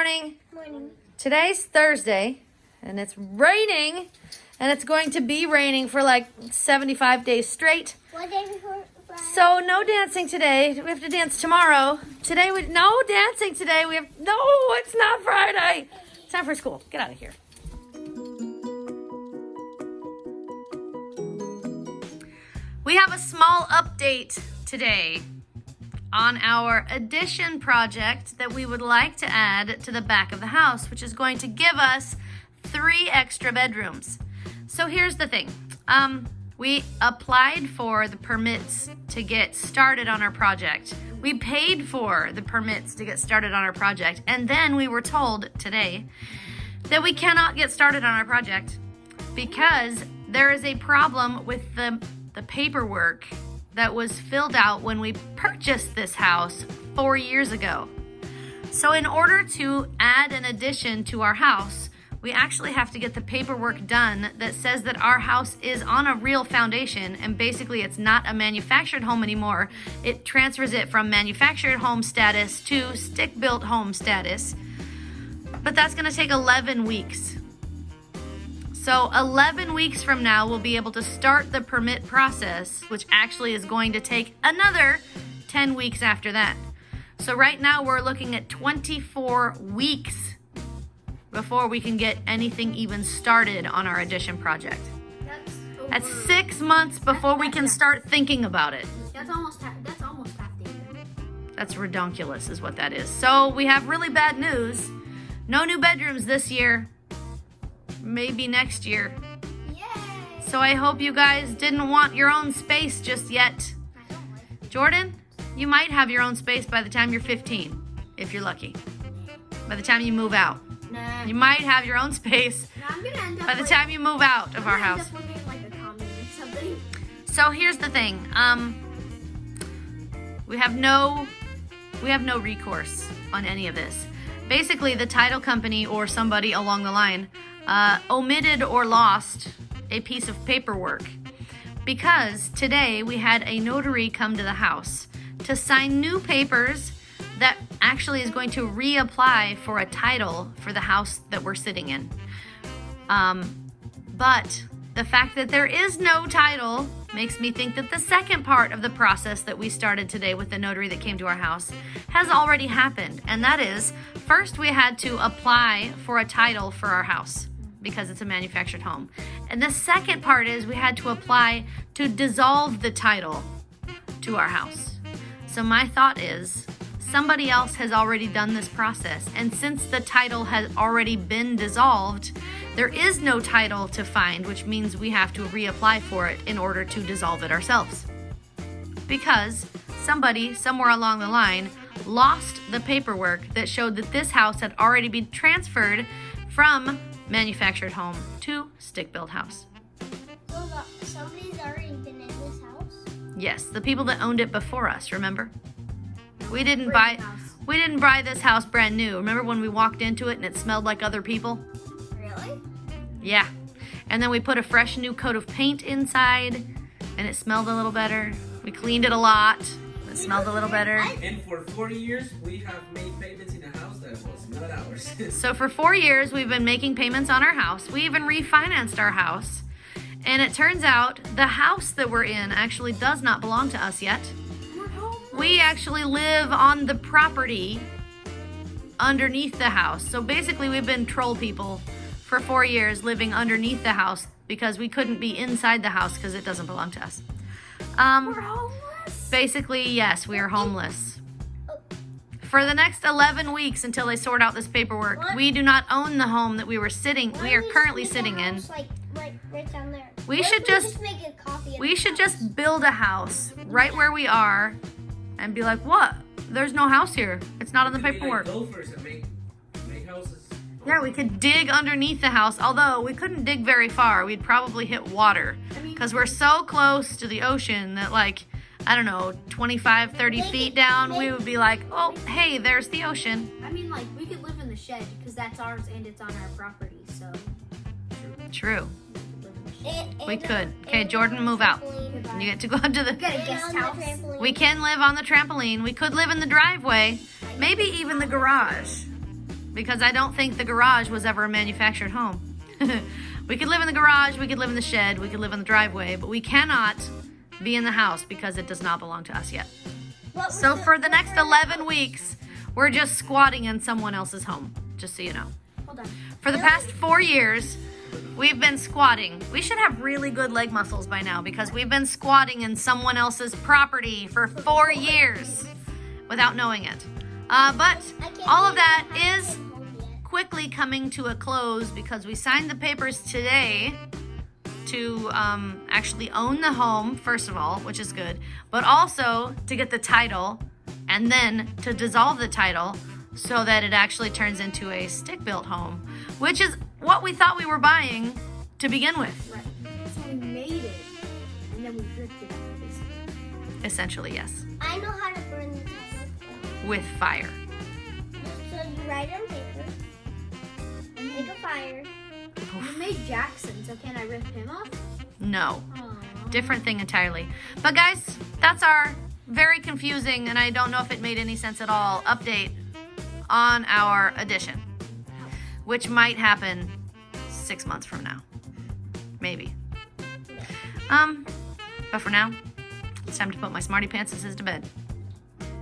morning. Morning. Today's Thursday, and it's raining, and it's going to be raining for like 75 days straight. What day before Friday? So no dancing today. We have to dance tomorrow. No dancing today. No, it's not Friday. It's time for school. Get out of here. We have a small update today on our addition project that we would like to add to the back of the house, which is going to give us 3 extra bedrooms. So here's the thing. We applied for the permits to get started on our project. We paid for the permits to get started on our project. And then we were told today that we cannot get started on our project because there is a problem with the paperwork that was filled out when we purchased this house 4 years ago. So in order to add an addition to our house, we actually have to get the paperwork done that says that our house is on a real foundation, and basically it's not a manufactured home anymore. It transfers it from manufactured home status to stick-built home status. But that's gonna take 11 weeks. So 11 weeks from now, we'll be able to start the permit process, which actually is going to take another 10 weeks after that. So right now we're looking at 24 weeks before we can get anything even started on our addition project. That's 6 months before we can start thinking about it. That's almost half the year. That's redonkulous is what that is. So we have really bad news. No new bedrooms this year. Maybe next year. Yay! So I hope you guys didn't want your own space just yet. I don't like it. Jordan, you might have your own space by the time you're 15, if you're lucky. By the time you move out. Nah. You might have your own space I'm gonna end up by the time you move out of our I'm house. gonna end up living in like a commune or something. So here's the thing. We have no recourse on any of this. Basically, the title company or somebody along the line omitted or lost a piece of paperwork because today we had a notary come to the house to sign new papers that actually is going to reapply for a title for the house that we're sitting in. But the fact that there is no title makes me think that the second part of the process that we started today with the notary that came to our house has already happened. And that is, first we had to apply for a title for our house because it's a manufactured home. And the second part is we had to apply to dissolve the title to our house. So my thought is, somebody else has already done this process. And since the title has already been dissolved, there is no title to find, which means we have to reapply for it in order to dissolve it ourselves. Because somebody, somewhere along the line, lost the paperwork that showed that this house had already been transferred from manufactured home to stick-built house. So somebody's already been in this house? Yes, the people that owned it before us, remember? We didn't Brand buy this house brand new. Remember when we walked into it and it smelled like other people? Really? Yeah. And then we put a fresh new coat of paint inside and it smelled a little better. We cleaned it a lot. It smelled a little better. And for 40 years, we have made payments in a house that was not ours. So for 4 years, we've been making payments on our house. We even refinanced our house. And it turns out the house that we're in actually does not belong to us yet. We're homeless. We actually live on the property underneath the house. So basically, we've been troll people for 4 years living underneath the house because we couldn't be inside the house because it doesn't belong to us. We're homeless? Basically, yes, we are homeless. For the next 11 weeks until they sort out this paperwork, What? we do not own the home that we are currently Why sitting don't in. we just make a house, right down there? We What should if just- make a coffee. We should just build a house right where we are and be like, what? There's no house here. It's not on the paperwork. We could be like gophers and make houses. Yeah, we could dig underneath the house, although we couldn't dig very far. We'd probably hit water because we're so close to the ocean that, like, I don't know, 25, 30 feet down, we would be like, oh, hey, there's the ocean. I mean, like, we could live in the shed because that's ours and it's on our property, so True. And We could. Okay, Jordan, move out. trampoline. You get to go into the... get a And guest on the house. trampoline. We can live on the trampoline. We could live in the driveway. Maybe even the garage. because I don't think the garage was ever a manufactured home. We could live in the garage, we could live in the shed, we could live in the driveway, but we cannot be in the house because it does not belong to us yet. So for the next 11 weeks, we're just squatting in someone else's home, just so you know. Hold on. For the past 4 years, we've been squatting. We should have really good leg muscles by now because we've been squatting in someone else's property for 4 years without knowing it. But all of that is quickly coming to a close because we signed the papers today to actually own the home, first of all, which is good, but also to get the title and then to dissolve the title so that it actually turns into a stick-built home, which is what we thought we were buying to begin with. Right. So we made it, and then we ripped it up, basically. Essentially, yes. I know how to burn the title. With fire. So you write on paper, and make a fire. You made Jackson, so can I rip him off? No. Aww. Different thing entirely. But guys, that's our very confusing, and I don't know if it made any sense at all, update on our addition, which might happen 6 months from now. Maybe. But for now, it's time to put my Smartypants to bed.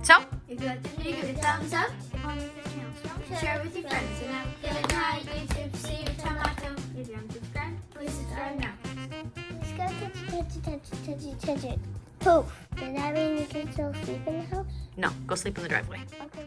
So, If you like the video, give it a thumbs up. Comment the channel. Share it with your friends. And have a good night, YouTube. See you tomorrow. If you haven't subscribed, please subscribe now. Let's go touch it. Poof. Does that mean you can still sleep in the house? no, go sleep in the driveway. Okay.